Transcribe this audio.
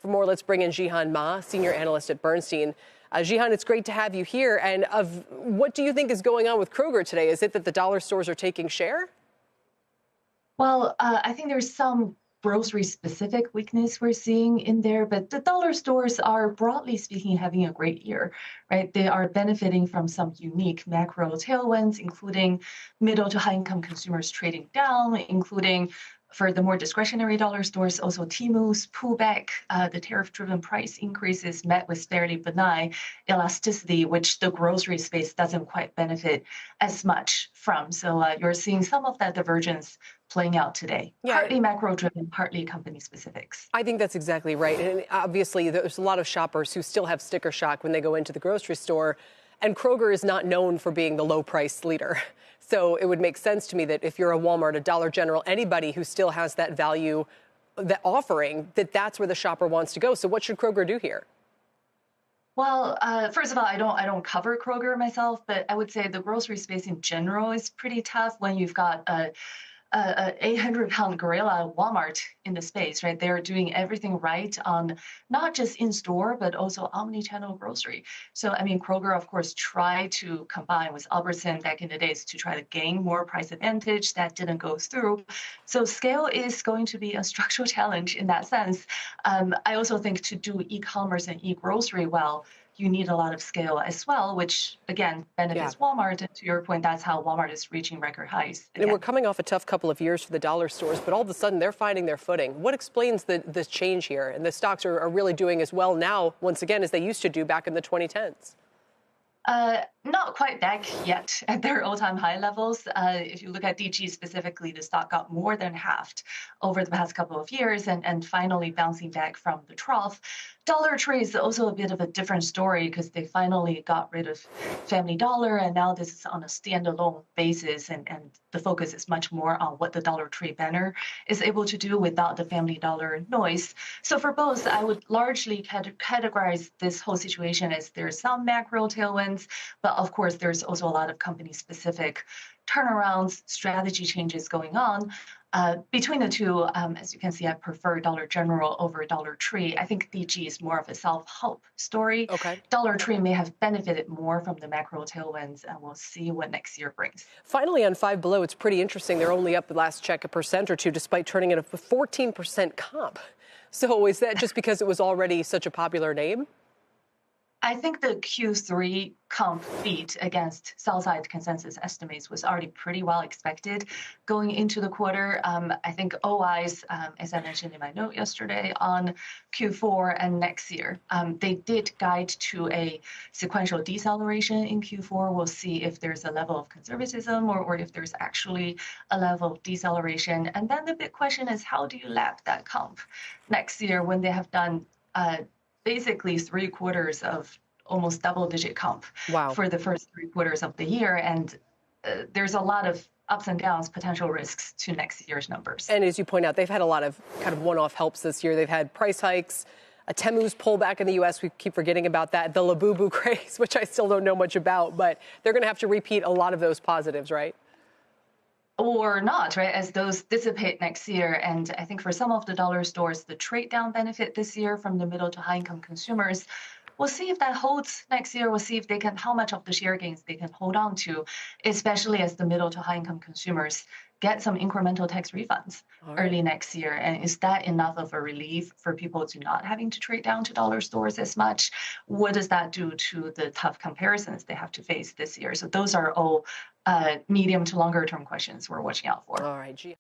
For more, let's bring in Zhihan Ma, senior analyst at Bernstein. Zhihan, it's great to have you here. And what do you think is going on with Kroger today? Is it that the dollar stores are taking share? Well, I think there's some grocery-specific weakness we're seeing in there, but the dollar stores are, broadly speaking, having a great year, right? They are benefiting from some unique macro tailwinds, including middle to high-income consumers trading down, including for the more discretionary dollar stores, also Timu's pullback, the tariff-driven price increases met with fairly benign elasticity, which the grocery space doesn't quite benefit as much from. So you're seeing some of that divergence playing out today, partly macro-driven, partly company specifics. I think that's exactly right. And obviously, there's a lot of shoppers who still have sticker shock when they go into the grocery store. And Kroger is not known for being the low-price leader. So it would make sense to me that if you're a Walmart, a Dollar General, anybody who still has that value, that offering, that's where the shopper wants to go. So what should Kroger do here? Well, first of all, I don't cover Kroger myself, but I would say the grocery space in general is pretty tough when you've got a 800-pound gorilla Walmart in the space, right? They're doing everything right on not just in-store, but also omni-channel grocery. So, I mean, Kroger, of course, tried to combine with Albertson back in the days to try to gain more price advantage. That didn't go through. So scale is going to be a structural challenge in that sense. I also think to do e-commerce and e-grocery well, you need a lot of scale as well, which, again, benefits Walmart. And to your point, that's how Walmart is reaching record highs again. And we're coming off a tough couple of years for the dollar stores, but all of a sudden they're finding their footing. What explains this change here? And the stocks are really doing as well now, once again, as they used to do back in the 2010s. Not quite back yet at their all-time high levels. If you look at DG specifically, the stock got more than halved over the past couple of years and finally bouncing back from the trough. Dollar Tree is also a bit of a different story because they finally got rid of Family Dollar, and now this is on a standalone basis, and the focus is much more on what the Dollar Tree banner is able to do without the Family Dollar noise. So for both, I would largely categorize this whole situation as there's some macro tailwinds, but of course, there's also a lot of company-specific turnarounds, strategy changes going on. Between the two, as you can see, I prefer Dollar General over Dollar Tree. I think DG is more of a self-help story. Okay. Dollar Tree may have benefited more from the macro tailwinds, and we'll see what next year brings. Finally, on Five Below, it's pretty interesting. They're only up the last check 1% or 2%, despite turning in a 14% comp. So is that just because it was already such a popular name? I think the Q3 comp beat against sell-side consensus estimates was already pretty well expected going into the quarter. I think OIs, as I mentioned in my note yesterday, on Q4 and next year, they did guide to a sequential deceleration in Q4. We'll see if there's a level of conservatism or if there's actually a level of deceleration. And then the big question is, how do you lap that comp next year when they have done basically 3 quarters of almost double-digit comp for the first 3 quarters of the year. And there's a lot of ups and downs, potential risks to next year's numbers. And as you point out, they've had a lot of kind of one-off helps this year. They've had price hikes, a Temu's pullback in the U.S. We keep forgetting about that. The Labubu craze, which I still don't know much about, but they're going to have to repeat a lot of those positives, right? Or not, right, as those dissipate next year. And I think for some of the dollar stores, the trade down benefit this year from the middle to high income consumers, we'll see if that holds next year. We'll see if they can, how much of the share gains they can hold on to, especially as the middle to high income consumers get some incremental tax refunds early next year. And is that enough of a relief for people to not having to trade down to dollar stores as much? What does that do to the tough comparisons they have to face this year? So those are all medium to longer term questions we're watching out for. All right,